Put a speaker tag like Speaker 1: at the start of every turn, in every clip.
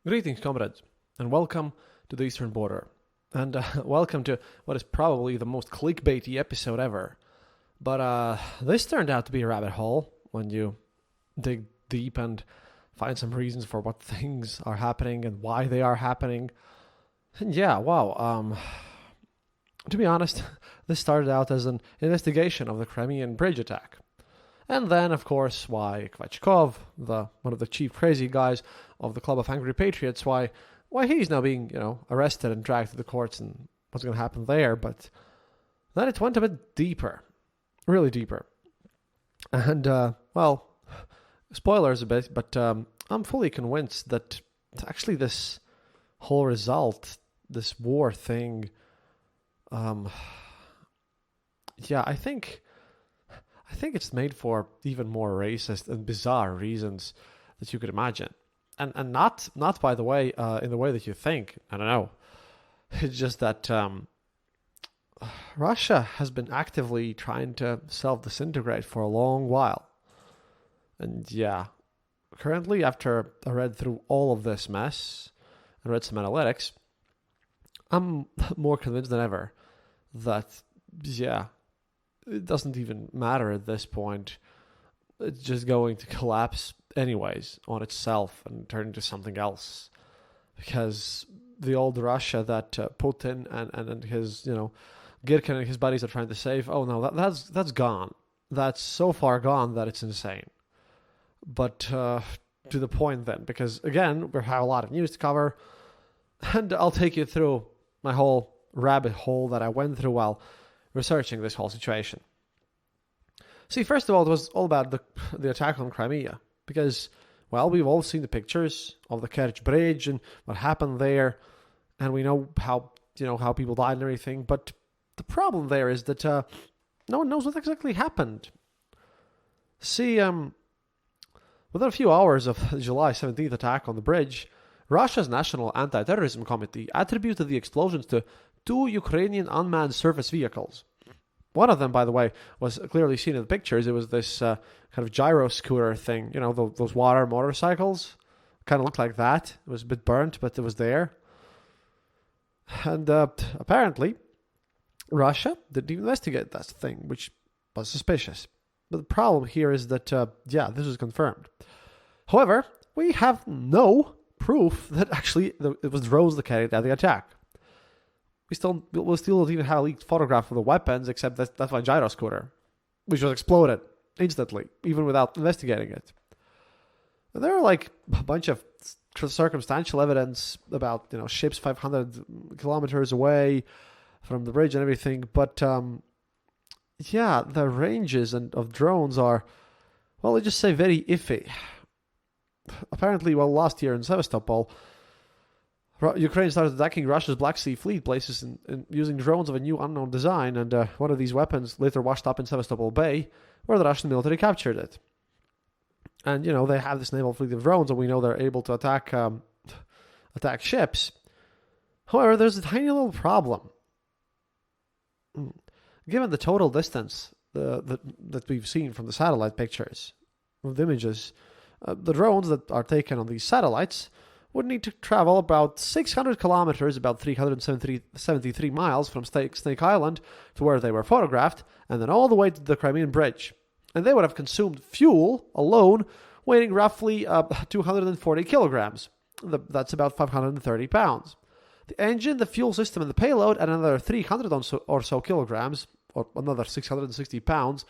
Speaker 1: Greetings, comrades, and welcome to the Eastern Border. And welcome to what is probably the most clickbaity episode ever. But this turned out to be a rabbit hole when you dig deep and find some reasons for what things are happening and why they are happening. And yeah, wow. To be honest, this started out as an investigation of the Crimean bridge attack. And then, of course, why Kvachkov, one of the chief crazy guys of the Club of Angry Patriots, why he's now being, arrested and dragged to the courts and what's going to happen there. But then it went a bit deeper, really deeper. And, spoilers a bit, but I'm fully convinced that actually this whole result, this war thing, I think it's made for even more racist and bizarre reasons that you could imagine. And not by the way, in the way that you think. I don't know. It's just that Russia has been actively trying to self-disintegrate for a long while. And yeah, currently after I read through all of this mess and read some analytics, I'm more convinced than ever that, it doesn't even matter at this point. It's just going to collapse anyways on itself and turn into something else. Because the old Russia that Putin and his, Girkin and his buddies are trying to save, oh no, that's gone. That's so far gone that it's insane. But to the point then, because again, we have a lot of news to cover, and I'll take you through my whole rabbit hole that I went through while researching this whole situation. See, first of all, it was all about the attack on Crimea, because, well, we've all seen the pictures of the Kerch Bridge and what happened there, and we know how people died and everything, but the problem there is that no one knows what exactly happened. See, within a few hours of the July 17th attack on the bridge, Russia's National Anti-Terrorism Committee attributed the explosions to 2 Ukrainian unmanned surface vehicles. One of them, by the way, was clearly seen in the pictures. It was this kind of gyro scooter thing, those water motorcycles. Kind of looked like that. It was a bit burnt, but it was there. And apparently, Russia didn't investigate that thing, which was suspicious. But the problem here is that, this was confirmed. However, we have no proof that actually it was drones that carried out the attack. We still don't even have a leaked photograph of the weapons, except that's my gyro scooter, which was exploded instantly, even without investigating it. And there are like a bunch of circumstantial evidence about ships 500 kilometers away from the bridge and everything, but the ranges of drones are, well, let's just say very iffy. Apparently, last year in Sevastopol, Ukraine started attacking Russia's Black Sea Fleet places and using drones of a new unknown design, and one of these weapons later washed up in Sevastopol Bay, where the Russian military captured it. And, they have this naval fleet of drones, and we know they're able to attack ships. However, there's a tiny little problem. Given the total distance that we've seen from the satellite pictures, of the images, the drones that are taken on these satellites would need to travel about 600 kilometers, about 373 miles from Snake Island to where they were photographed, and then all the way to the Crimean bridge. And they would have consumed fuel alone, weighing roughly 240 kilograms. That's about 530 pounds. The engine, the fuel system, and the payload add another 300 or so kilograms, or another 660 pounds,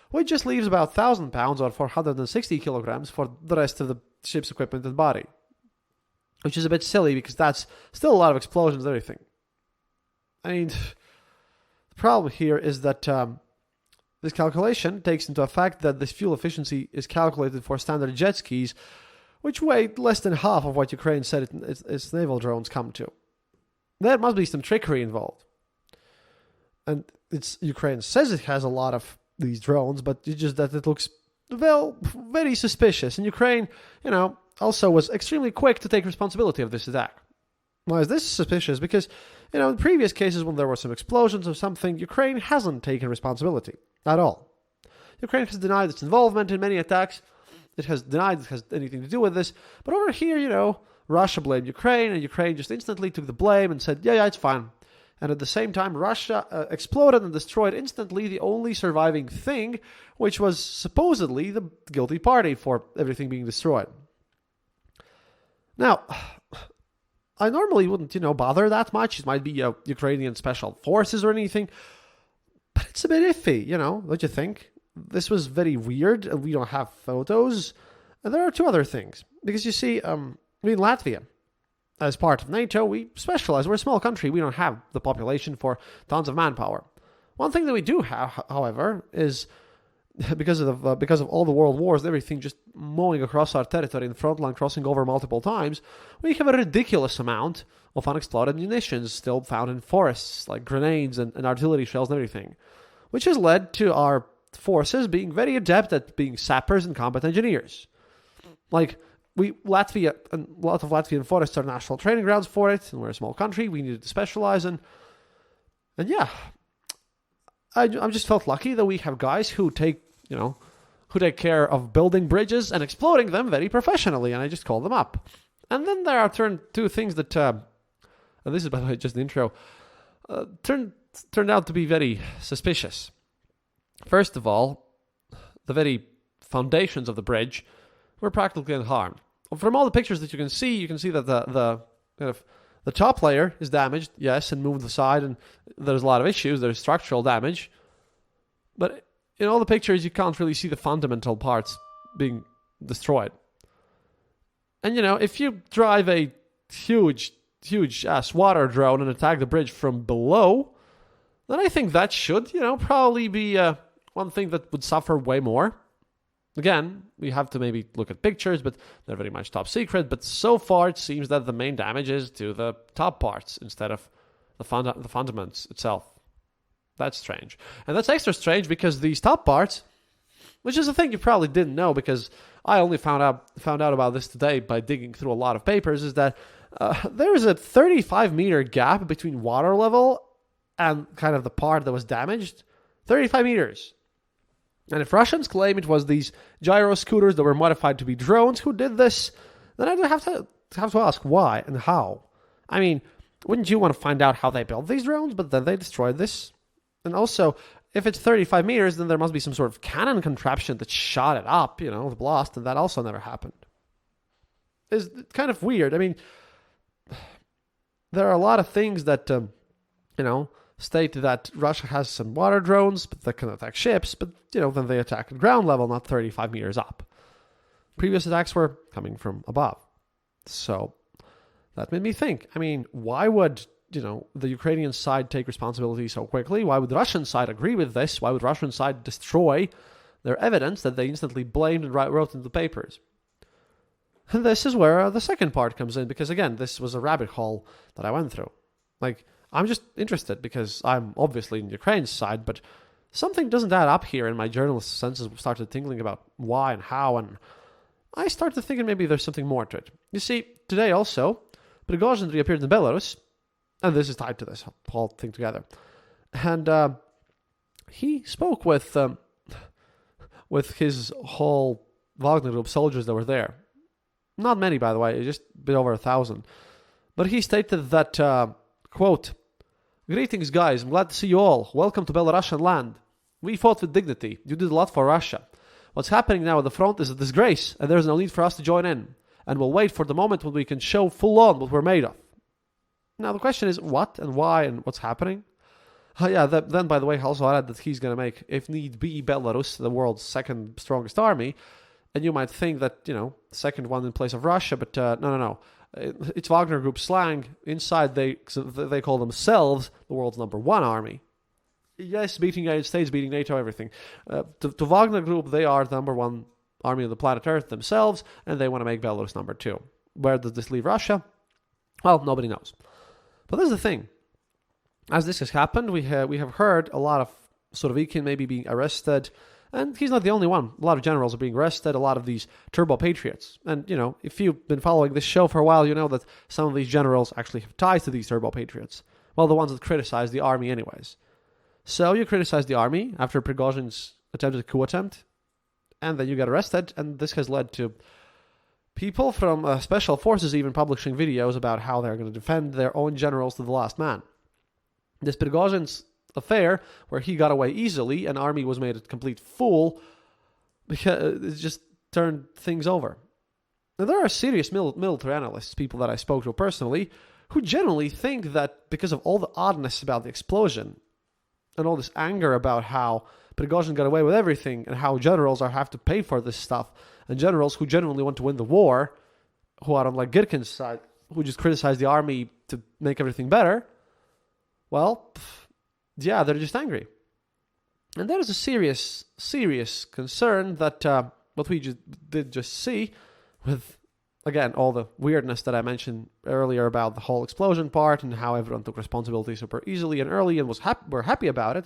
Speaker 1: which just leaves about 1,000 pounds or 460 kilograms for the rest of the ship's equipment and body. Which is a bit silly because that's still a lot of explosions and everything. I mean, the problem here is that this calculation takes into effect that this fuel efficiency is calculated for standard jet skis, which weigh less than half of what Ukraine said its naval drones come to. There must be some trickery involved. And Ukraine says it has a lot of these drones, but it's just that it looks, very suspicious. And Ukraine, also was extremely quick to take responsibility of this attack. Why is this suspicious? Because, in previous cases when there were some explosions or something, Ukraine hasn't taken responsibility at all. Ukraine has denied its involvement in many attacks. It has denied it has anything to do with this. But over here, Russia blamed Ukraine, and Ukraine just instantly took the blame and said, yeah, it's fine. And at the same time, Russia exploded and destroyed instantly the only surviving thing, which was supposedly the guilty party for everything being destroyed. Now, I normally wouldn't, bother that much. It might be Ukrainian special forces or anything, but it's a bit iffy, don't you think? This was very weird, and we don't have photos. And there are two other things. Because you see, Latvia, as part of NATO, we specialize. We're a small country. We don't have the population for tons of manpower. One thing that we do have, however, is because of all the world wars and everything just mowing across our territory and the front line crossing over multiple times, we have a ridiculous amount of unexploded munitions still found in forests, like grenades and artillery shells and everything, which has led to our forces being very adept at being sappers and combat engineers. Like, Latvia and a lot of Latvian forests are national training grounds for it, and we're a small country. We needed to specialize, and yeah, I just felt lucky that we have guys who take care of building bridges and exploding them very professionally, and I just called them up. And then there are two things that, and this is by the way just the intro, turned out to be very suspicious. First of all, the very foundations of the bridge were practically unharmed. From all the pictures that you can see that the top layer is damaged, yes, and moved aside, and there's a lot of issues. There's structural damage, but in all the pictures you can't really see the fundamental parts being destroyed. And if you drive a huge ass water drone and attack the bridge from below, then I think that should probably be one thing that would suffer way more. Again, we have to maybe look at pictures, but they're very much top secret. But so far, it seems that the main damage is to the top parts instead of the fundaments itself. That's strange. And that's extra strange because these top parts, which is a thing you probably didn't know because I only found out about this today by digging through a lot of papers, is that there is a 35-meter gap between water level and kind of the part that was damaged. 35 meters. And if Russians claim it was these gyro scooters that were modified to be drones who did this, then I have to ask why and how. I mean, wouldn't you want to find out how they built these drones, but then they destroyed this? And also, if it's 35 meters, then there must be some sort of cannon contraption that shot it up, the blast, and that also never happened. It's kind of weird. I mean, there are a lot of things that, state that Russia has some water drones but that can attack ships, but, then they attack at ground level, not 35 meters up. Previous attacks were coming from above. So that made me think, I mean, why would, the Ukrainian side take responsibility so quickly? Why would the Russian side agree with this? Why would Russian side destroy their evidence that they instantly blamed and wrote in the papers? And this is where the second part comes in, because again, this was a rabbit hole that I went through. Like, I'm just interested because I'm obviously in Ukraine's side, but something doesn't add up here, and my journalist senses started tingling about why and how, and I started thinking maybe there's something more to it. You see, today also, Prigozhin reappeared in Belarus, and this is tied to this whole thing together. And he spoke with his whole Wagner Group soldiers that were there. Not many, by the way, just a bit over 1,000. But he stated that, quote, "Greetings, guys. I'm glad to see you all. Welcome to Belarusian land. We fought with dignity. You did a lot for Russia. What's happening now at the front is a disgrace, and there's no need for us to join in. And we'll wait for the moment when we can show full on what we're made of." Now, the question is what and why and what's happening? Then, by the way, also added that he's going to make, if need be, Belarus the world's second strongest army. And you might think that, second one in place of Russia, but no. It's Wagner Group slang. Inside, they call themselves the world's number one army. Yes, beating United States, beating NATO, everything. To Wagner Group, they are the number one army of the planet Earth themselves, and they want to make Belarus number two. Where does this leave Russia? Well, nobody knows. But this is the thing. As this has happened, we have heard a lot of Surovikin maybe being arrested, and he's not the only one. A lot of generals are being arrested, a lot of these turbo patriots. And, if you've been following this show for a while, you know that some of these generals actually have ties to these turbo patriots. Well, the ones that criticize the army anyways. So you criticize the army after Prigozhin's attempted coup attempt, and then you get arrested, and this has led to People from special forces even publishing videos about how they're going to defend their own generals to the last man. This Prigozhin's affair, where he got away easily and army was made a complete fool, because it just turned things over. Now, there are serious military analysts, people that I spoke to personally, who generally think that because of all the oddness about the explosion and all this anger about how Prigozhin got away with everything and how generals have to pay for this stuff, and generals who genuinely want to win the war, who are on like Girkin's side, who just criticize the army to make everything better, well, yeah, they're just angry. And there is a serious concern that what we did just see with, again, all the weirdness that I mentioned earlier about the whole explosion part and how everyone took responsibility super easily and early and were happy about it,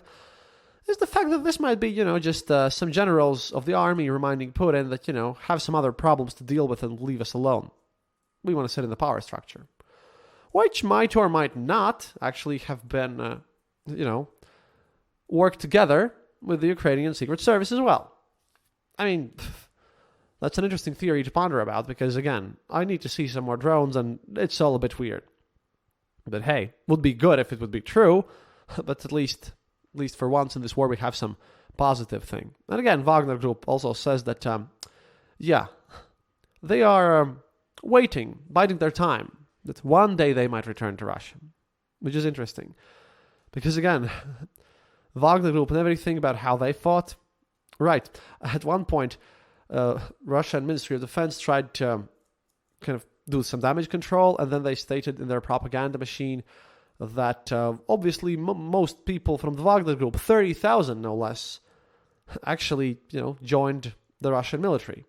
Speaker 1: is the fact that this might be, just some generals of the army reminding Putin that, have some other problems to deal with and leave us alone. We want to sit in the power structure. Which might or might not actually have been, worked together with the Ukrainian Secret Service as well. I mean, that's an interesting theory to ponder about because, again, I need to see some more drones and it's all a bit weird. But hey, would be good if it would be true, but at least for once in this war we have some positive thing. And again, Wagner Group also says that, they are waiting, biding their time, that one day they might return to Russia, which is interesting. Because again, Wagner Group and everything about how they fought, right, at one point, Russian Ministry of Defense tried to kind of do some damage control, and then they stated in their propaganda machine that obviously most people from the Wagner Group, 30,000 no less, actually, joined the Russian military.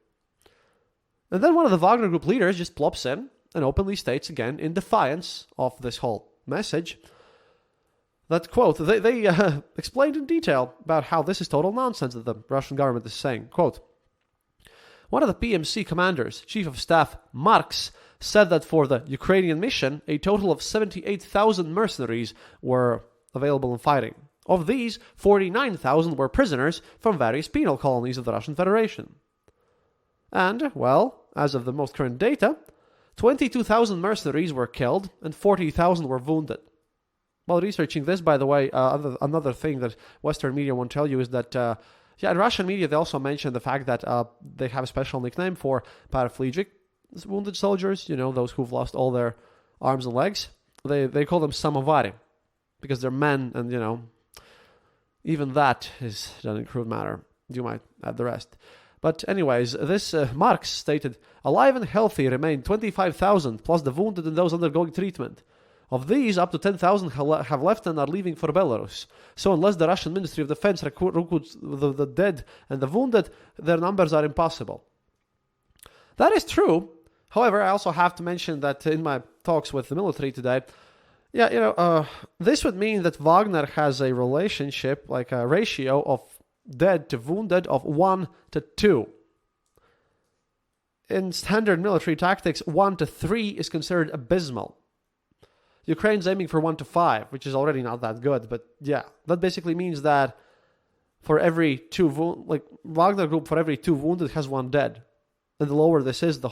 Speaker 1: And then one of the Wagner Group leaders just plops in and openly states again, in defiance of this whole message, that, quote, they explained in detail about how this is total nonsense that the Russian government is saying. Quote, one of the PMC commanders, Chief of Staff Marks, said that for the Ukrainian mission, a total of 78,000 mercenaries were available in fighting. Of these, 49,000 were prisoners from various penal colonies of the Russian Federation. And, well, as of the most current data, 22,000 mercenaries were killed and 40,000 were wounded. While researching this, by the way, another thing that Western media won't tell you is that, in Russian media they also mention the fact that they have a special nickname for paraplegic wounded soldiers, those who've lost all their arms and legs. They call them samovari because they're men, and, even that doesn't crude matter. You might add the rest. But anyways, this Marx stated, alive and healthy remain 25,000, plus the wounded and those undergoing treatment. Of these, up to 10,000 have left and are leaving for Belarus. So unless the Russian Ministry of Defense recruits the dead and the wounded, their numbers are impossible. That is true. However, I also have to mention that in my talks with the military today, this would mean that Wagner has a relationship, like a ratio of dead to wounded of 1 to 2. In standard military tactics, 1 to 3 is considered abysmal. Ukraine's aiming for 1 to 5, which is already not that good, but yeah, that basically means that for every 2 Wagner Group, for every 2 wounded has 1 dead. And the lower this is, the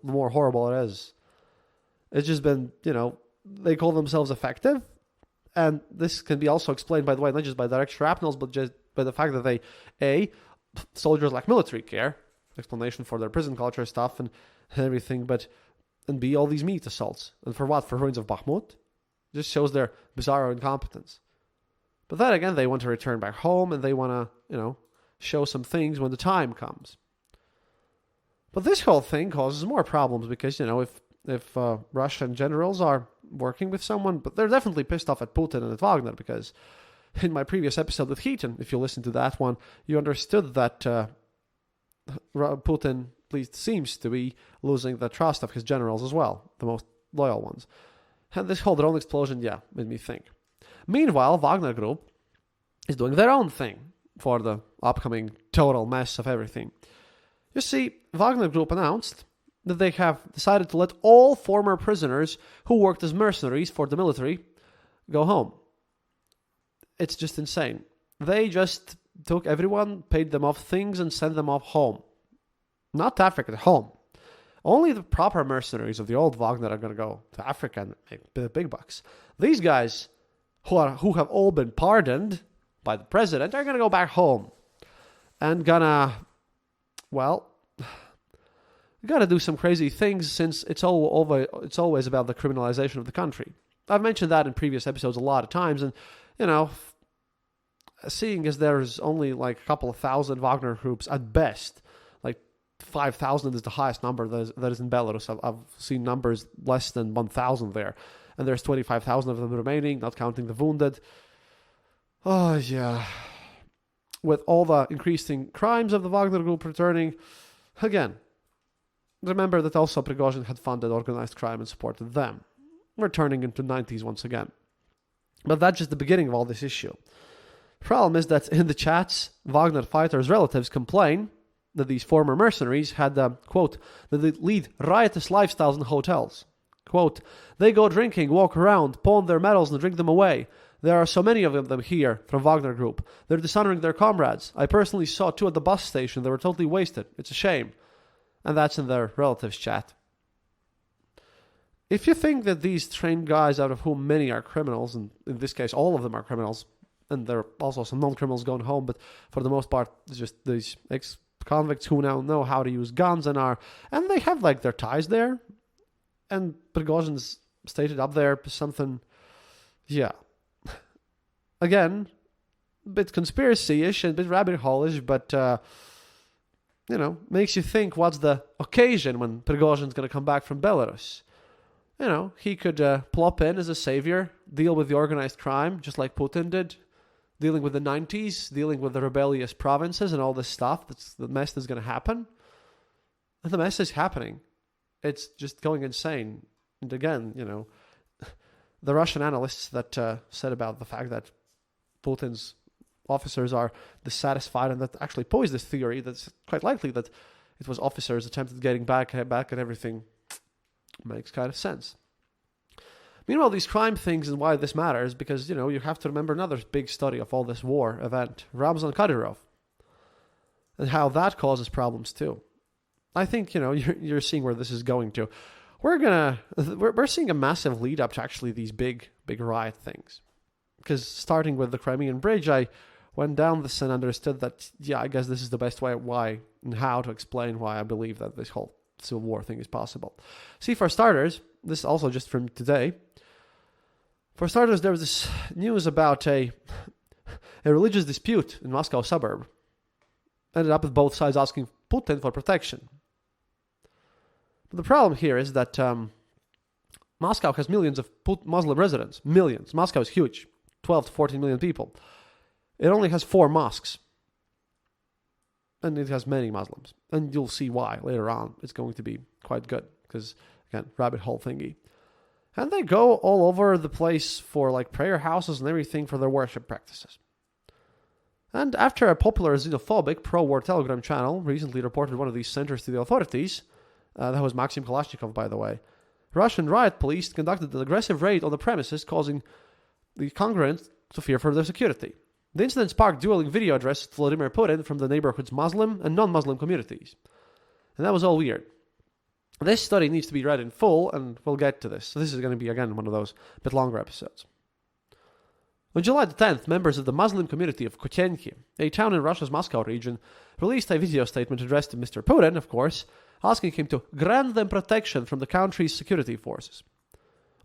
Speaker 1: more horrible it is. It's just been, they call themselves effective, and this can be also explained, by the way, not just by direct shrapnels, but just by the fact that they, soldiers lack military care, explanation for their prison culture stuff and everything, and B, all these meat assaults. And for what? For ruins of Bakhmut? Just shows their bizarro incompetence. But then again, they want to return back home, and they want to, show some things when the time comes. But this whole thing causes more problems because, if Russian generals are working with someone, but they're definitely pissed off at Putin and at Wagner, because in my previous episode with Heaton, if you listen to that one, you understood that Putin at least seems to be losing the trust of his generals as well, the most loyal ones. And this whole drone explosion, made me think. Meanwhile, Wagner Group is doing their own thing for the upcoming total mess of everything. You see, Wagner Group announced that they have decided to let all former prisoners who worked as mercenaries for the military go home. It's just insane. They just took everyone, paid them off things, and sent them off home. Not to Africa, home. Only the proper mercenaries of the old Wagner are going to go to Africa and make the big bucks. These guys, who have all been pardoned by the president, are going to go back home and gonna do some crazy things, since it's always about the criminalization of the country. I've mentioned that in previous episodes a lot of times, and seeing as there's only like a couple of thousand Wagner groups at best, like 5,000 is the highest number that is in Belarus. I've seen numbers less than 1,000 there, and there's 25,000 of them remaining, not counting the wounded. Oh yeah, with all the increasing crimes of the Wagner group returning, again, remember that also Prigozhin had funded organized crime and supported them. We're turning into 90s once again. But that's just the beginning of all this issue. The problem is that in the chats, Wagner fighters' relatives complain that these former mercenaries had, quote, that they lead riotous lifestyles in hotels. Quote, they go drinking, walk around, pawn their medals and drink them away. There are so many of them here from Wagner Group. They're dishonoring their comrades. I personally saw 2 at the bus station. They were totally wasted. It's a shame. And that's in their relatives' chat. If you think that these trained guys, out of whom many are criminals, and in this case all of them are criminals, and there are also some non-criminals going home, but for the most part it's just these ex-convicts who now know how to use guns and they have like their ties there, and Prigozhin's stated up there something, yeah. Again, a bit conspiracy-ish and a bit rabbit hole-ish, but makes you think, what's the occasion when Prigozhin's going to come back from Belarus? He could plop in as a savior, deal with the organized crime, just like Putin did, dealing with the 90s, dealing with the rebellious provinces and all this stuff. That's the mess that's going to happen. And the mess is happening. It's just going insane. And again, the Russian analysts that said about the fact that Putin's officers are dissatisfied, and that actually posed this theory that's quite likely that it was officers attempted getting back at everything, makes kind of sense. Meanwhile, these crime things and why this matters, because, you have to remember another big study of all this war event, Ramzan Kadyrov, and how that causes problems too. I think, you're seeing where this is going to. We're seeing a massive lead up to actually these big riot things. Because starting with the Crimean bridge, I went down this and understood that, I guess this is the best way why and how to explain why I believe that this whole civil war thing is possible. See, for starters, this is also just from today. For starters, there was this news about a religious dispute in Moscow suburb. Ended up with both sides asking Putin for protection. But the problem here is that Moscow has millions of Muslim residents. Millions. Moscow is huge. 12 to 14 million people. It only has 4 mosques. And it has many Muslims. And you'll see why later on. It's going to be quite good. Because, again, rabbit hole thingy. And they go all over the place for like prayer houses and everything for their worship practices. And after a popular xenophobic pro-war Telegram channel recently reported one of these centers to the authorities, that was Maxim Kalashnikov, by the way, Russian riot police conducted an aggressive raid on the premises, causing the congregants to fear for their security. The incident sparked dueling video addressed to Vladimir Putin from the neighborhood's Muslim and non-Muslim communities. And that was all weird. This study needs to be read in full, and we'll get to this. So this is going to be, again, one of those bit longer episodes. On July the 10th, members of the Muslim community of Kotenki, a town in Russia's Moscow region, released a video statement addressed to Mr. Putin, of course, asking him to grant them protection from the country's security forces.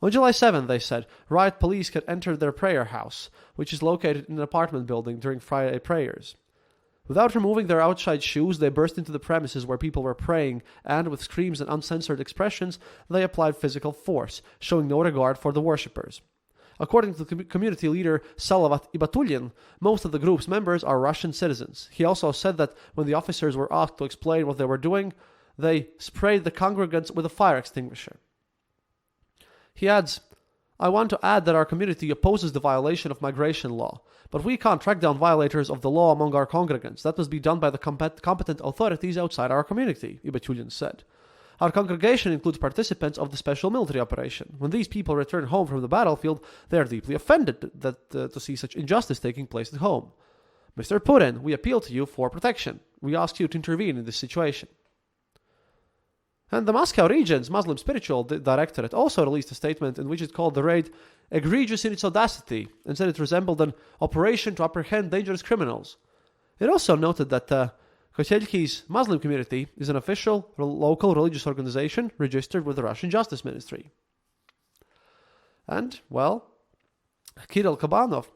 Speaker 1: On July 7th, they said, riot police had entered their prayer house, which is located in an apartment building during Friday prayers. Without removing their outside shoes, they burst into the premises where people were praying, and with screams and uncensored expressions, they applied physical force, showing no regard for the worshippers. According to the community leader Salavat Ibatulin, most of the group's members are Russian citizens. He also said that when the officers were asked to explain what they were doing, they sprayed the congregants with a fire extinguisher. He adds, I want to add that our community opposes the violation of migration law, but we can't track down violators of the law among our congregants. That must be done by the competent authorities outside our community, Ibatulin said. Our congregation includes participants of the special military operation. When these people return home from the battlefield, they are deeply offended to see such injustice taking place at home. Mr. Putin, we appeal to you for protection. We ask you to intervene in this situation. And the Moscow region's Muslim Spiritual Directorate also released a statement in which it called the raid egregious in its audacity and said it resembled an operation to apprehend dangerous criminals. It also noted that Kotelki's Muslim community is an official local religious organization registered with the Russian Justice Ministry. And, well, Kirill Kabanov,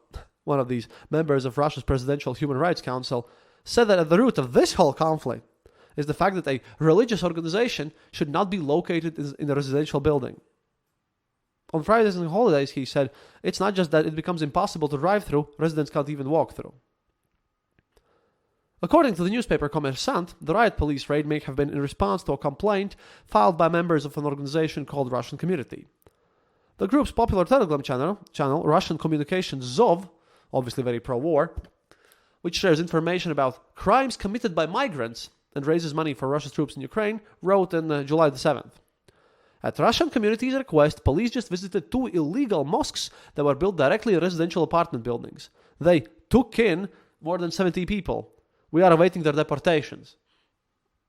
Speaker 1: one of these members of Russia's Presidential Human Rights Council, said that at the root of this whole conflict is the fact that a religious organization should not be located in a residential building. On Fridays and holidays, he said, it's not just that it becomes impossible to drive through, residents can't even walk through. According to the newspaper Kommersant, the riot police raid may have been in response to a complaint filed by members of an organization called Russian Community. The group's popular Telegram channel Russian Communications Zov, obviously very pro-war, which shares information about crimes committed by migrants and raises money for Russia's troops in Ukraine, wrote on July the 7th. At Russian Community's request, police just visited 2 illegal mosques that were built directly in residential apartment buildings. They took in more than 70 people. We are awaiting their deportations.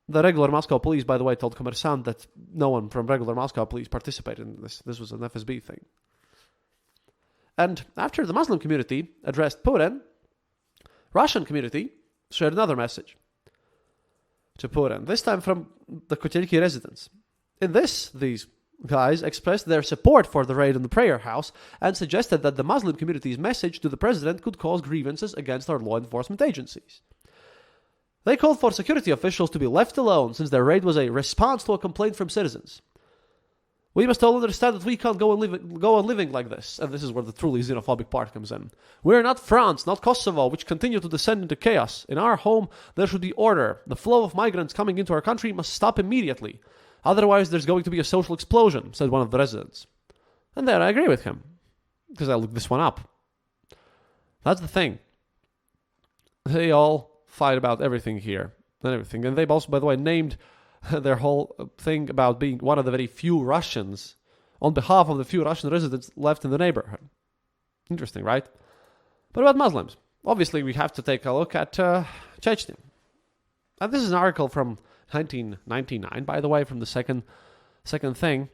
Speaker 1: The regular Moscow police, by the way, told Kommersant that no one from regular Moscow police participated in this. This was an FSB thing. And after the Muslim community addressed Putin, Russian community shared another message to Putin, this time from the Kotelki residents. In this, these guys expressed their support for the raid on the prayer house and suggested that the Muslim community's message to the president could cause grievances against our law enforcement agencies. They called for security officials to be left alone since their raid was a response to a complaint from citizens. We must all understand that we can't go on living like this, and this is where the truly xenophobic part comes in. We're not France, not Kosovo, which continue to descend into chaos. In our home, there should be order. The flow of migrants coming into our country must stop immediately. Otherwise, there's going to be a social explosion, said one of the residents. And there I agree with him, because I looked this one up. That's the thing. They all fight about everything here and everything. And they've also, by the way, named their whole thing about being one of the very few Russians on behalf of the few Russian residents left in the neighborhood. Interesting, right? But about Muslims, obviously we have to take a look at Chechnya. And this is an article from 1999, by the way, from the second thing.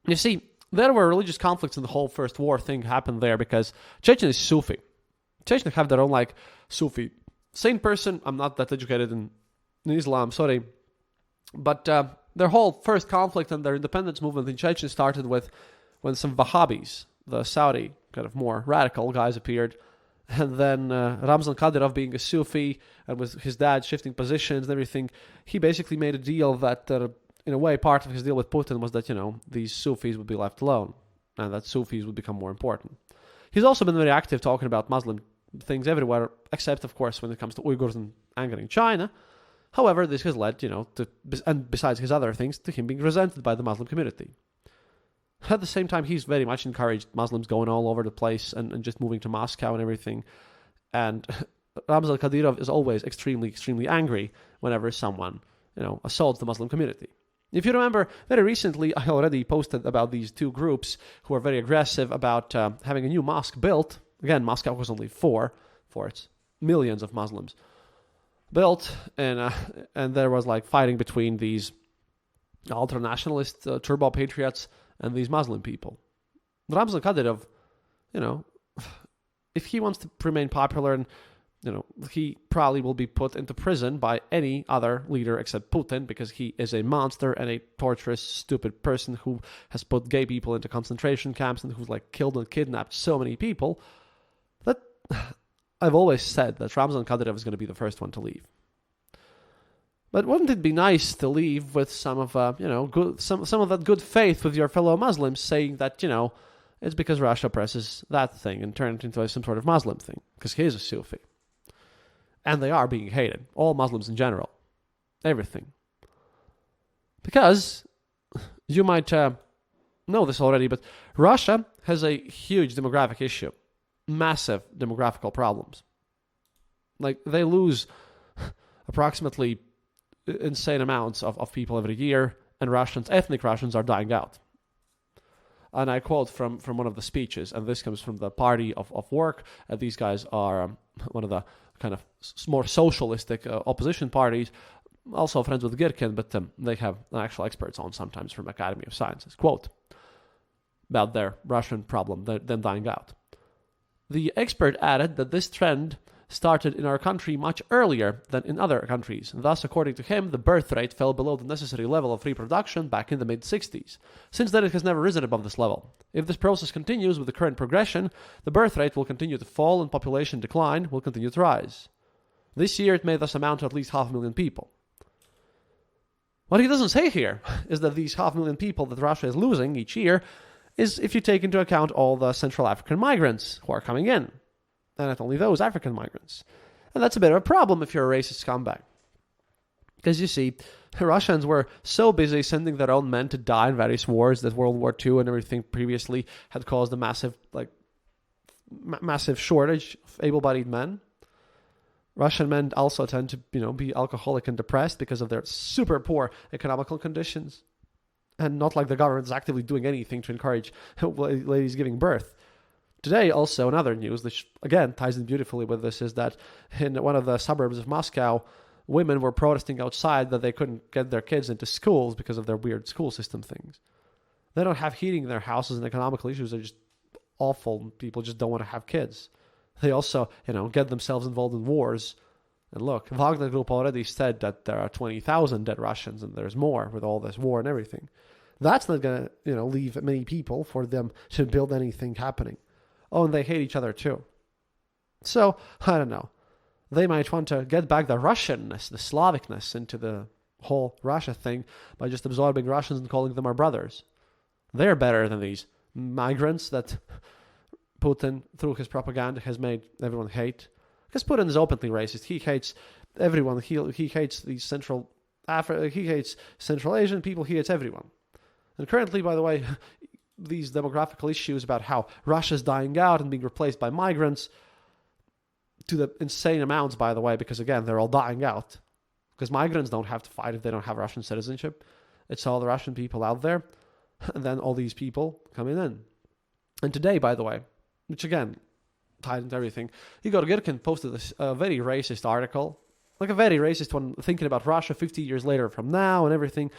Speaker 1: You see, there were religious conflicts in the whole First War thing happened there because Chechnya is Sufi. Chechnya have their own Sufi saint person. I'm not that educated in Islam, sorry. But their whole first conflict and their independence movement in Chechnya started with when some Wahhabis, the Saudi kind of more radical guys, appeared. And then Ramzan Kadyrov, being a Sufi and with his dad shifting positions and everything, he basically made a deal that, in a way, part of his deal with Putin was that, these Sufis would be left alone and that Sufis would become more important. He's also been very active talking about Muslim things everywhere, except, of course, when it comes to Uyghurs and anger in China. However, this has led, to, and besides his other things, to him being resented by the Muslim community. At the same time, he's very much encouraged Muslims going all over the place and just moving to Moscow and everything. And Ramzan Kadyrov is always extremely, extremely angry whenever someone, assaults the Muslim community. If you remember, very recently, I already posted about these 2 groups who are very aggressive about having a new mosque built. Again, Moscow was only 4 for its millions of Muslims built, and there was fighting between these ultra-nationalist turbo patriots and these Muslim people. Ramzan Kadyrov, if he wants to remain popular, and he probably will be put into prison by any other leader except Putin, because he is a monster and a torturous, stupid person who has put gay people into concentration camps and who's killed and kidnapped so many people. That I've always said that Ramzan Kadyrov is going to be the first one to leave. But wouldn't it be nice to leave with some of some of that good faith with your fellow Muslims, saying that it's because Russia presses that thing and turn it into some sort of Muslim thing, because he is a Sufi, and they are being hated, all Muslims in general, everything. Because you might know this already, but Russia has a huge demographic issue, massive demographical problems. They lose approximately insane amounts of people every year, and ethnic Russians are dying out. And I quote from one of the speeches, and this comes from the Party of Work. These guys are one of the kind of more socialistic opposition parties. also friends with Girkin, but they have actual experts on sometimes from Academy of Sciences. Quote about their Russian problem, them dying out. The expert added that this trend started in our country much earlier than in other countries. Thus, according to him, the birth rate fell below the necessary level of reproduction back in the mid-60s. Since then, it has never risen above this level. If this process continues with the current progression, the birth rate will continue to fall and population decline will continue to rise. This year, it may thus amount to at least 500,000 people. What he doesn't say here is that these 500,000 people that Russia is losing each year is if you take into account all the Central African migrants who are coming in. And not only those African migrants. And that's a bit of a problem if you're a racist scumbag. Because you see, the Russians were so busy sending their own men to die in various wars that World War II and everything previously had caused a massive shortage of able-bodied men. Russian men also tend to, be alcoholic and depressed because of their super poor economical conditions. And not like the government is actively doing anything to encourage ladies giving birth. Today, also, in other news, which again ties in beautifully with this, is that in one of the suburbs of Moscow, women were protesting outside that they couldn't get their kids into schools because of their weird school system things. They don't have heating in their houses, and economical issues are just awful. People just don't want to have kids. They also, get themselves involved in wars. And look, Wagner Group already said that there are 20,000 dead Russians, and there's more with all this war and everything. That's not going to, leave many people for them to build anything happening. Oh, and they hate each other too. So, I don't know. They might want to get back the Russianness, the Slavicness into the whole Russia thing by just absorbing Russians and calling them our brothers. They're better than these migrants that Putin, through his propaganda, has made everyone hate. Because Putin is openly racist. He hates everyone. He hates the he hates Central Asian people. He hates everyone. And currently, by the way, these demographical issues about how Russia's dying out and being replaced by migrants to the insane amounts, by the way, because again, they're all dying out. Because migrants don't have to fight if they don't have Russian citizenship. It's all the Russian people out there. And then all these people coming in. And today, by the way, which again, tied into everything, Igor Girkin posted a very racist article. Like a very racist one, thinking about Russia 50 years later from now and everything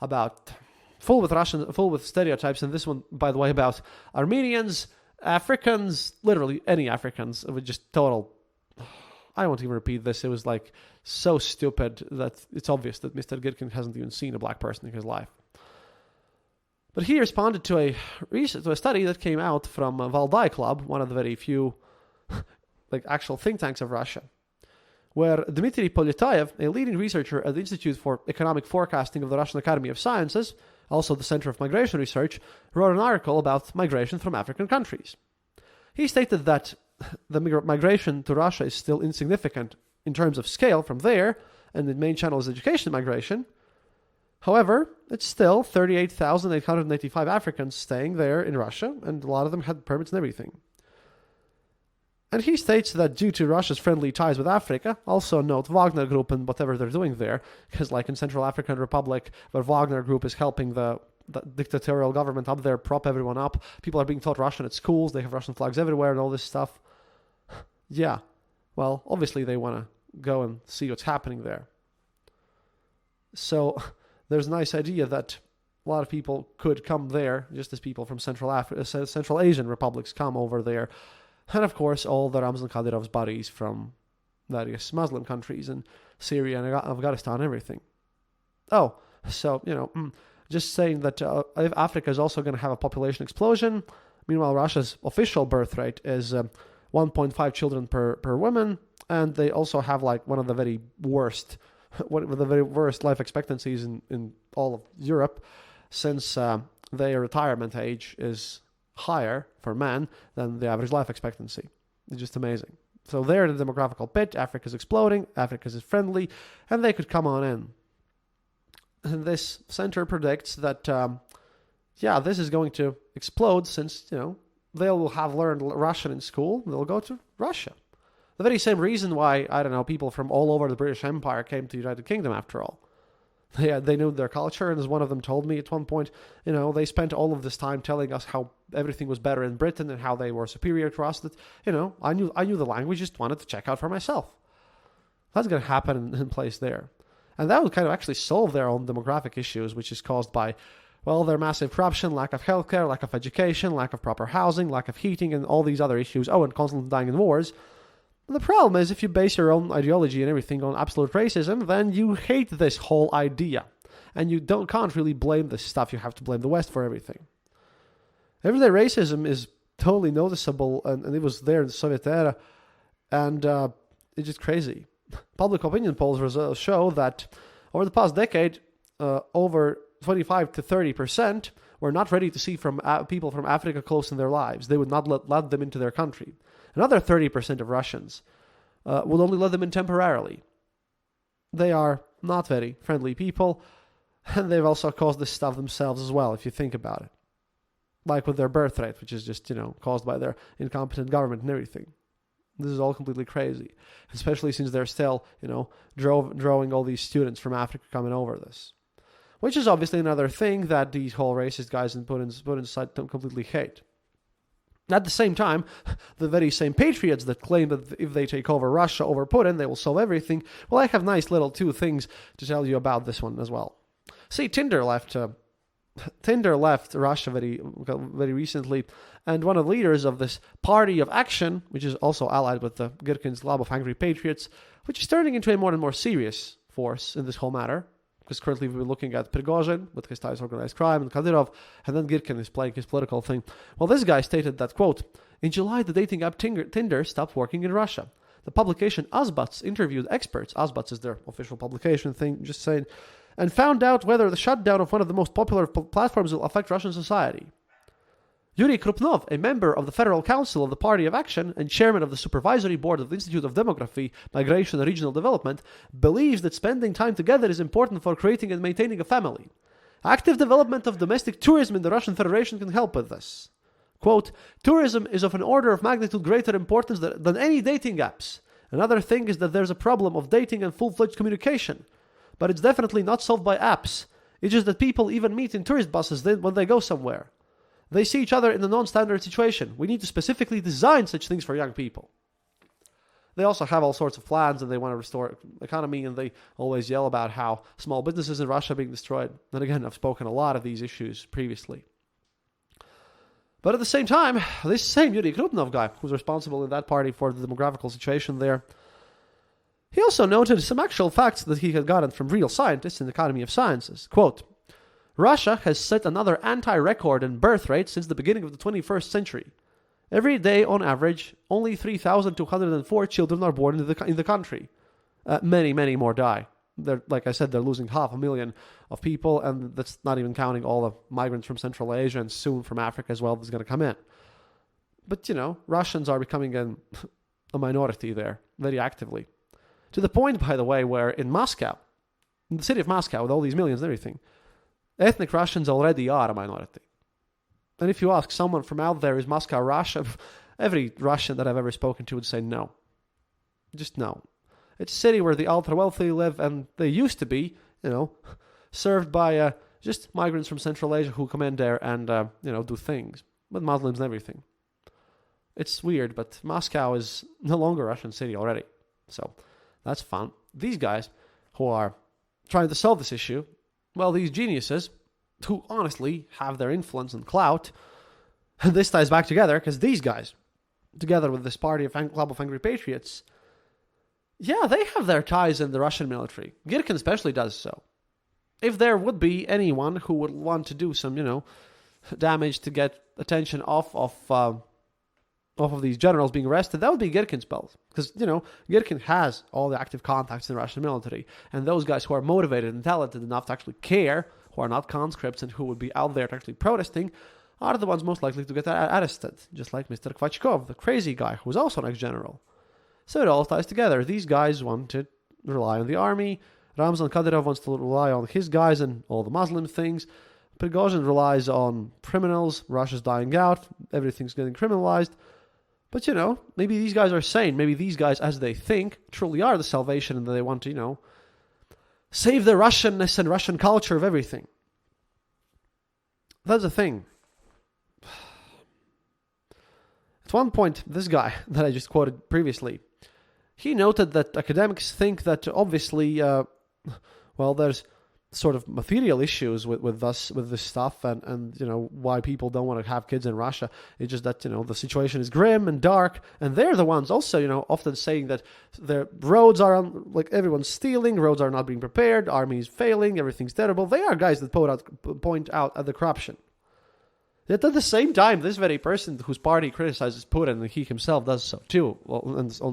Speaker 1: about... full with stereotypes, and this one, by the way, about Armenians, Africans, literally any Africans, with just total... I won't even repeat this. It was so stupid that it's obvious that Mr. Girkin hasn't even seen a black person in his life. But he responded to a study that came out from Valdai Club, one of the very few actual think tanks of Russia, where Dmitry Polytayev, a leading researcher at the Institute for Economic Forecasting of the Russian Academy of Sciences, also the Center of Migration Research, wrote an article about migration from African countries. He stated that the migration to Russia is still insignificant in terms of scale from there, and the main channel is education migration. However, it's still 38,885 Africans staying there in Russia, and a lot of them had permits and everything. And he states that due to Russia's friendly ties with Africa, also note Wagner Group and whatever they're doing there, because in Central African Republic, where Wagner Group is helping the dictatorial government up there, prop everyone up, people are being taught Russian at schools, they have Russian flags everywhere and all this stuff. Yeah, well, obviously they want to go and see what's happening there. So there's a nice idea that a lot of people could come there, just as people from Central Asian republics come over there. And of course, all the Ramzan Kadyrov's buddies from various Muslim countries and Syria and Afghanistan and everything. Oh, so, just saying that Africa is also going to have a population explosion. Meanwhile, Russia's official birth rate is 1.5 children per woman. And they also have one of the very worst life expectancies in all of Europe, since their retirement age is higher for men than the average life expectancy. It's just amazing. So they're in the demographical pit. Africa's exploding. Africa is friendly, and they could come on in. And this center predicts that, this is going to explode since, they will have learned Russian in school. They'll go to Russia. The very same reason why, people from all over the British Empire came to the United Kingdom after all. They knew their culture, and as one of them told me at one point, they spent all of this time telling us how everything was better in Britain and how they were superior to us, that, I knew the language, just wanted to check out for myself. That's going to happen in place there. And that would kind of actually solve their own demographic issues, which is caused by, well, their massive corruption, lack of healthcare, lack of education, lack of proper housing, lack of heating, and all these other issues. Oh, and constantly dying in wars. The problem is if you base your own ideology and everything on absolute racism, then you hate this whole idea. And you can't really blame this stuff. You have to blame the West for everything. Everyday racism is totally noticeable, and it was there in the Soviet era, and it's just crazy. Public opinion polls show that over the past decade, over 25 to 30% were not ready to see people from Africa close in their lives. They would not let them into their country. Another 30% of Russians would only let them in temporarily. They are not very friendly people, and they've also caused this stuff themselves as well, if you think about it. Like with their birth rate, which is just, caused by their incompetent government and everything. This is all completely crazy, especially since they're still, drawing all these students from Africa coming over this. Which is obviously another thing that these whole racist guys in Putin's side don't completely hate. At the same time, the very same patriots that claim that if they take over Russia over Putin, they will solve everything. Well, I have nice little two things to tell you about this one as well. See, Tinder left Russia very recently, and one of the leaders of this party of action, which is also allied with the Girkin's Club of Angry Patriots, which is turning into a more and more serious force in this whole matter, because currently we've been looking at Prigozhin with his ties to organized crime and Kadyrov, and then Girkin is playing his political thing. Well, this guy stated that, quote, in July, the dating app Tinder stopped working in Russia. The publication Azbats interviewed experts, Azbats is their official publication thing, just saying, and found out whether the shutdown of one of the most popular platforms will affect Russian society. Yuri Krupnov, a member of the Federal Council of the Party of Action and chairman of the Supervisory Board of the Institute of Demography, Migration and Regional Development, believes that spending time together is important for creating and maintaining a family. Active development of domestic tourism in the Russian Federation can help with this. Quote, tourism is of an order of magnitude greater importance than any dating apps. Another thing is that there's a problem of dating and full-fledged communication. But it's definitely not solved by apps. It's just that people even meet in tourist buses when they go somewhere. They see each other in a non-standard situation. We need to specifically design such things for young people. They also have all sorts of plans, and they want to restore economy, and they always yell about how small businesses in Russia are being destroyed. And again, I've spoken a lot of these issues previously. But at the same time, this same Yuri Krupnov guy, who's responsible in that party for the demographical situation there, he also noted some actual facts that he had gotten from real scientists in the Academy of Sciences. Quote, Russia has set another anti-record in birth rate since the beginning of the 21st century. Every day, on average, only 3,204 children are born in the country. Many, many more die. Like I said, they're losing 500,000 of people, and that's not even counting all the migrants from Central Asia and soon from Africa as well that's going to come in. But, Russians are becoming a minority there, very actively. To the point, by the way, where in Moscow, in the city of Moscow, with all these millions and everything, ethnic Russians already are a minority. And if you ask someone from out there, is Moscow Russia? Every Russian that I've ever spoken to would say no. Just no. It's a city where the ultra-wealthy live, and they used to be, served by just migrants from Central Asia who come in there and, do things. With Muslims and everything. It's weird, but Moscow is no longer a Russian city already. So that's fun. These guys who are trying to solve this issue, well, these geniuses who honestly have their influence and clout, and this ties back together because these guys, together with this party of Club of Angry Patriots, yeah, they have their ties in the Russian military. Girkin especially does so. If there would be anyone who would want to do some, damage to get attention off of these generals being arrested, that would be Girkin's belt. Because, Girkin has all the active contacts in the Russian military. And those guys who are motivated and talented enough to actually care, who are not conscripts and who would be out there actually protesting, are the ones most likely to get arrested. Just like Mr. Kvachkov, the crazy guy, who was also an ex-general. So it all ties together. These guys want to rely on the army. Ramzan Kadyrov wants to rely on his guys and all the Muslim things. Prigozhin relies on criminals. Russia's dying out. Everything's getting criminalized. But, maybe these guys are sane. Maybe these guys, as they think, truly are the salvation and they want to, save the Russianness and Russian culture of everything. That's the thing. At one point, this guy that I just quoted previously, he noted that academics think that obviously well, there's sort of material issues with this stuff, and why people don't want to have kids in Russia. It's just that the situation is grim and dark, and they're the ones also often saying that the roads are like everyone's stealing, roads are not being prepared, army is failing, everything's terrible. They are guys that point out at the corruption. Yet at the same time, this very person whose party criticizes Putin, and he himself does so too,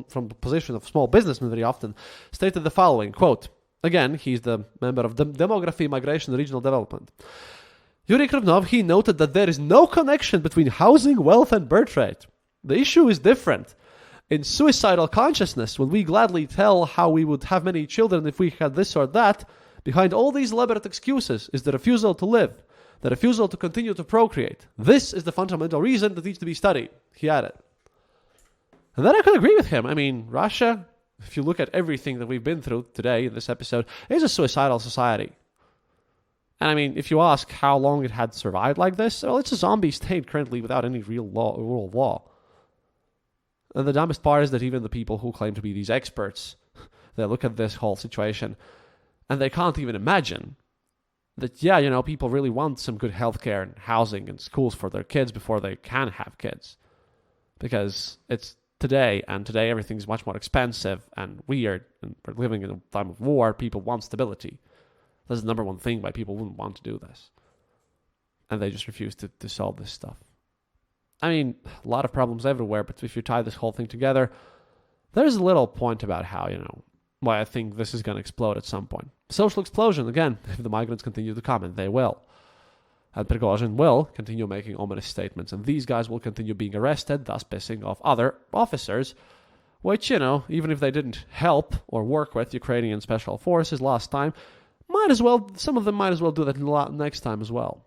Speaker 1: from the position of small businessman very often, stated the following, quote, again, he's the member of Demography, Migration, and Regional Development. Yuri Krivnov, he noted that there is no connection between housing, wealth, and birth rate. The issue is different. In suicidal consciousness, when we gladly tell how we would have many children if we had this or that, behind all these elaborate excuses is the refusal to live, the refusal to continue to procreate. This is the fundamental reason that needs to be studied, he added. And then I could agree with him. I mean, Russia, if you look at everything that we've been through today in this episode, is a suicidal society. And I mean, if you ask how long it had survived like this, well, it's a zombie state currently without any real rule of law. And the dumbest part is that even the people who claim to be these experts, they look at this whole situation and they can't even imagine that, people really want some good healthcare and housing and schools for their kids before they can have kids. Because it's today, and today everything's much more expensive and weird, and we're living in a time of war. People want stability. That's the number one thing why people wouldn't want to do this. And they just refuse to solve this stuff. I mean, a lot of problems everywhere, but if you tie this whole thing together, there's a little point about how, why I think this is going to explode at some point. Social explosion, again, if the migrants continue to come, and they will. And Prigozhin will continue making ominous statements, and these guys will continue being arrested, thus pissing off other officers, which, even if they didn't help or work with Ukrainian special forces last time, some of them might as well do that next time as well.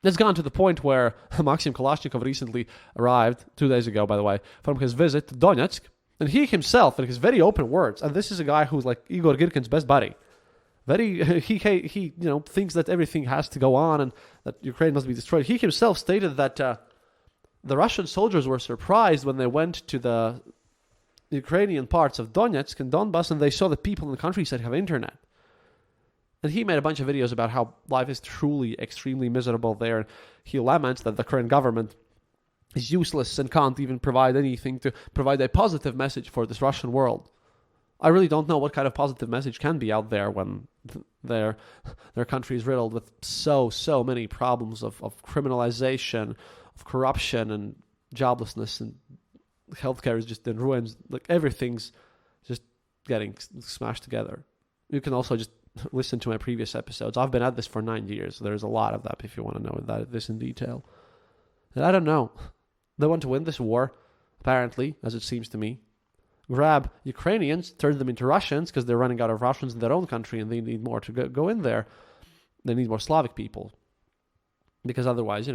Speaker 1: It's gone to the point where Maxim Kalashnikov recently arrived, 2 days ago, by the way, from his visit to Donetsk, and he himself, in his very open words, and this is a guy who's like Igor Girkin's best buddy, he thinks that everything has to go on and that Ukraine must be destroyed. He himself stated that the Russian soldiers were surprised when they went to the Ukrainian parts of Donetsk and Donbass, and they saw that people in the countryside have internet. And he made a bunch of videos about how life is truly extremely miserable there. And he laments that the current government is useless and can't even provide anything to provide a positive message for this Russian world. I really don't know what kind of positive message can be out there when their country is riddled with so many problems of criminalization, of corruption and joblessness, and healthcare is just in ruins. Like, everything's just getting smashed together. You can also just listen to my previous episodes. I've been at this for 9 years. There's a lot of that if you want to know this in detail. And I don't know. They want to win this war, apparently, as it seems to me. Grab Ukrainians, turn them into Russians because they're running out of Russians in their own country and they need more to go in there. They need more Slavic people. Because otherwise,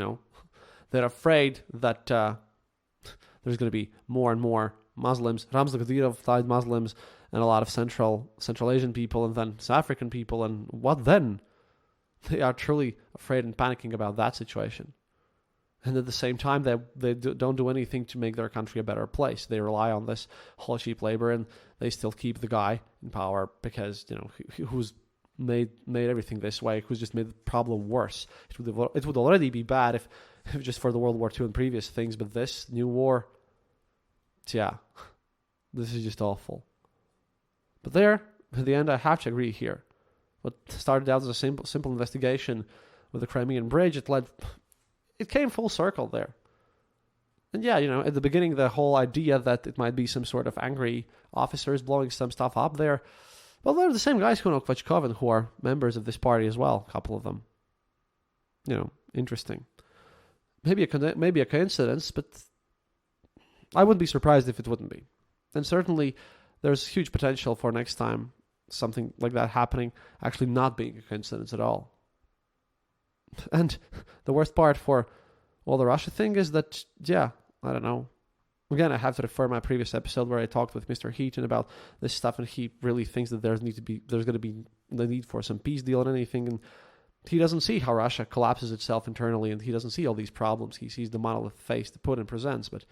Speaker 1: they're afraid that there's going to be more and more Muslims, Ramzan Kadyrov-type Muslims, and a lot of Central Asian people, and then South African people, and what then? They are truly afraid and panicking about that situation. And at the same time, they don't do anything to make their country a better place. They rely on this whole cheap labor, and they still keep the guy in power because, who's made everything this way, who's just made the problem worse. It would already be bad if just for the World War II and previous things, but this new war, this is just awful. But there, at the end, I have to agree here. What started out as a simple investigation with the Crimean bridge, it came full circle there. And at the beginning, the whole idea that it might be some sort of angry officers blowing some stuff up there, well, they're the same guys who know Kvachkov and who are members of this party as well, a couple of them. Interesting. Maybe a coincidence, but I wouldn't be surprised if it wouldn't be. And certainly, there's huge potential for next time something like that happening actually not being a coincidence at all. And the worst part for all the Russia thing is that, I don't know. Again, I have to refer to my previous episode where I talked with Mr. Heaton about this stuff, and he really thinks that there's going to be the need for some peace deal and anything, and he doesn't see how Russia collapses itself internally, and he doesn't see all these problems. He sees the monolith face that Putin presents, but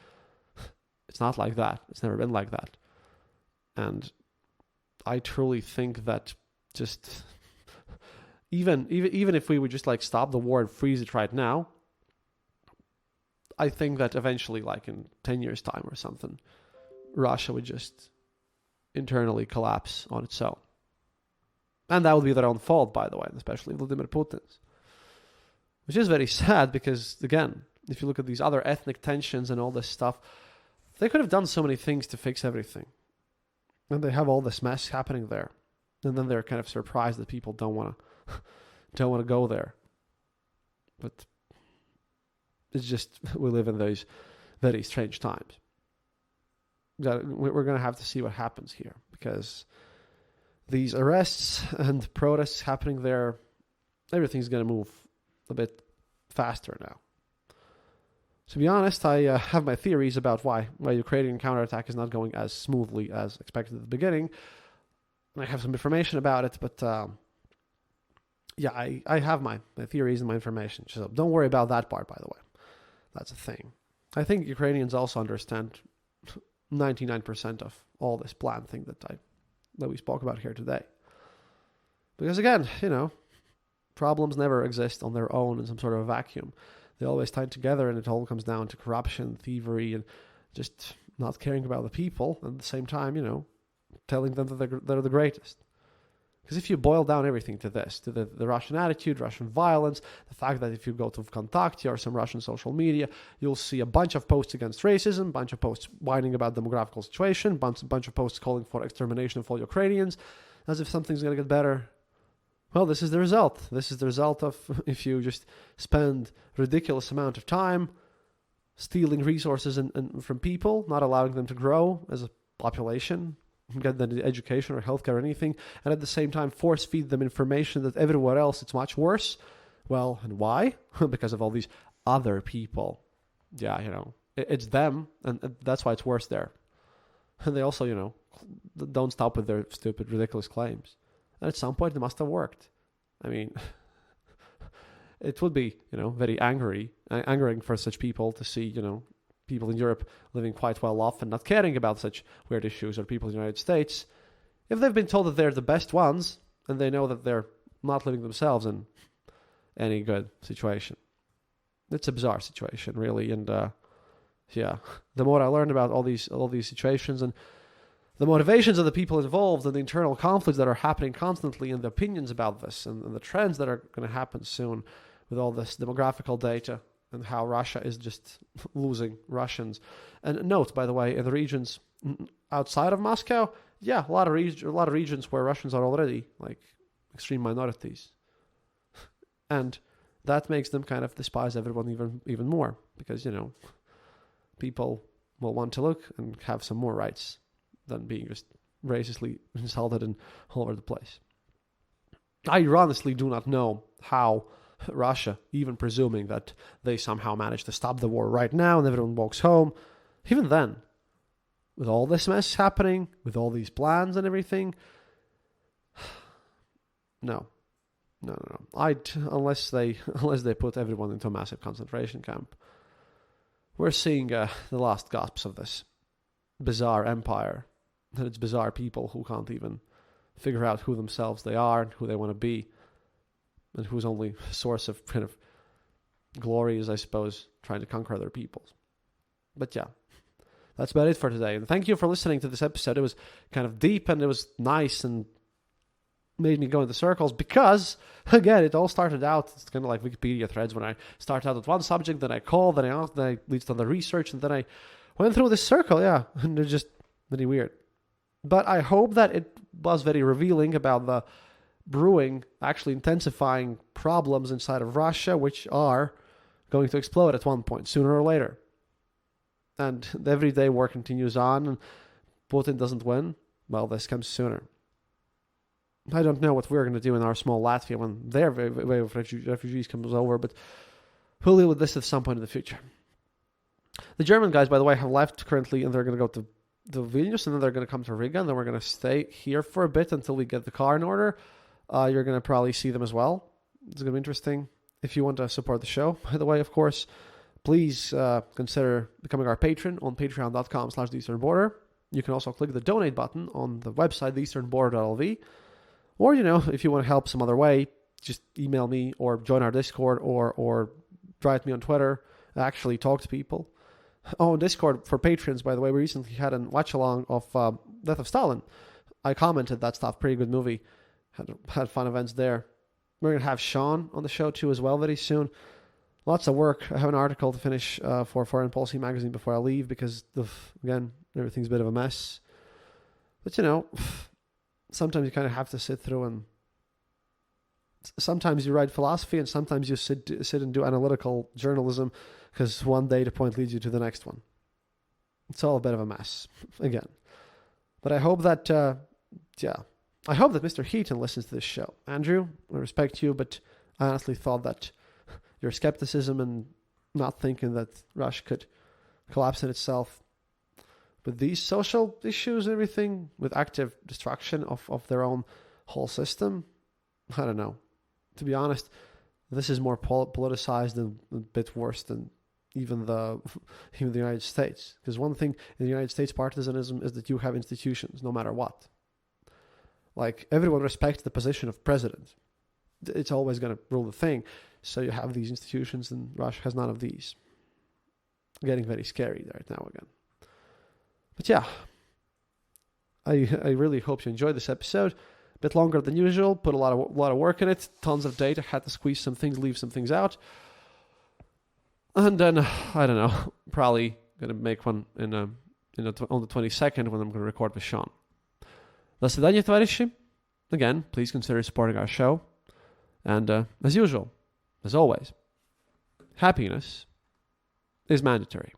Speaker 1: it's not like that. It's never been like that. And I truly think that, just even if we would just like stop the war and freeze it right now, I think that eventually, like in 10 years' time or something, Russia would just internally collapse on its own. And that would be their own fault, by the way, especially Vladimir Putin's. Which is very sad because, again, if you look at these other ethnic tensions and all this stuff, they could have done so many things to fix everything. And they have all this mess happening there. And then they're kind of surprised that people don't want to go there. But it's just, we live in those very strange times. We're going to have to see what happens here, because these arrests and protests happening there, everything's going to move a bit faster now. To be honest, I have my theories about why Ukrainian counterattack is not going as smoothly as expected at the beginning. And I have some information about it, but I have my theories and my information. So don't worry about that part, by the way. That's a thing. I think Ukrainians also understand 99% of all this plan thing that we spoke about here today. Because again, problems never exist on their own in some sort of a vacuum. They always tie together, and it all comes down to corruption, thievery, and just not caring about the people, and at the same time, telling them that they're the greatest. Because if you boil down everything to this, to the Russian attitude, Russian violence, the fact that if you go to VKontakte or some Russian social media, you'll see a bunch of posts against racism, bunch of posts whining about demographical situation, bunch of posts calling for extermination of all Ukrainians, as if something's going to get better. Well, this is the result. This is the result of if you just spend ridiculous amount of time stealing resources and from people, not allowing them to grow as a population, get them education or healthcare or anything, and at the same time force feed them information that everywhere else it's much worse. Well, and why? Because of all these other people. Yeah, it's them, and that's why it's worse there. And they also, don't stop with their stupid, ridiculous claims. And at some point, it must have worked. I mean, it would be, very angering for such people to see, people in Europe living quite well off and not caring about such weird issues, or people in the United States, if they've been told that they're the best ones, and they know that they're not living themselves in any good situation. It's a bizarre situation, really, and the more I learned about all these situations and the motivations of the people involved and the internal conflicts that are happening constantly and the opinions about this and the trends that are going to happen soon with all this demographical data and how Russia is just losing Russians. And note, by the way, in the regions outside of Moscow, a lot of regions where Russians are already like extreme minorities. And that makes them kind of despise everyone even more because, people will want to look and have some more rights than being just racistly insulted and all over the place. I honestly do not know how Russia, even presuming that they somehow managed to stop the war right now and everyone walks home, even then, with all this mess happening, with all these plans and everything, no. Unless they put everyone into a massive concentration camp. We're seeing the last gasps of this bizarre empire. And it's bizarre people who can't even figure out who themselves they are and who they want to be, and whose only source of kind of glory is, I suppose, trying to conquer other peoples. But yeah, that's about it for today. And thank you for listening to this episode. It was kind of deep and it was nice and made me go into circles because, again, it all started out, it's kind of like Wikipedia threads when I start out with one subject, then I call, then I ask, then I lead on the research, and then I went through this circle, and it's just very weird. But I hope that it was very revealing about the brewing, actually intensifying problems inside of Russia, which are going to explode at one point, sooner or later. And the everyday war continues on, and Putin doesn't win. Well, this comes sooner. I don't know what we're going to do in our small Latvia when their wave of refugees comes over, but we'll deal with this at some point in the future. The German guys, by the way, have left currently, and they're going to go to Vilnius, and then they're going to come to Riga, and then we're going to stay here for a bit until we get the car in order. You're going to probably see them as well. It's going to be interesting. If you want to support the show, by the way, of course, please consider becoming our patron on patreon.com/theeasternborder. You can also click the donate button on the website, theeasternborder.lv. Or, if you want to help some other way, just email me or join our Discord or write me on Twitter. Actually talk to people. Oh, Discord for patrons, by the way, we recently had a watch-along of Death of Stalin. I commented that stuff. Pretty good movie. Had fun events there. We're going to have Sean on the show, too, as well, very soon. Lots of work. I have an article to finish for Foreign Policy magazine before I leave because, again, everything's a bit of a mess. But, sometimes you kind of have to sit through and sometimes you write philosophy and sometimes you sit and do analytical journalism because one data point leads you to the next one. It's all a bit of a mess, again. But I hope that, I hope that Mr. Heaton listens to this show. Andrew, I respect you, but I honestly thought that your skepticism and not thinking that Russia could collapse in itself with these social issues and everything, with active destruction of their own whole system, I don't know. To be honest, this is more politicized and a bit worse than even the United States. Because one thing in the United States partisanism is that you have institutions no matter what. Like, everyone respects the position of president. It's always going to rule the thing. So you have these institutions, and Russia has none of these. Getting very scary right now again. But yeah, I really hope you enjoyed this episode. A bit longer than usual. Put a lot of work in it. Tons of data. Had to squeeze some things, leave some things out. And then I don't know. Probably gonna make one on the 22nd when I'm gonna record with Sean. До свидания, товарищи. Again, please consider supporting our show. And as usual, as always, happiness is mandatory.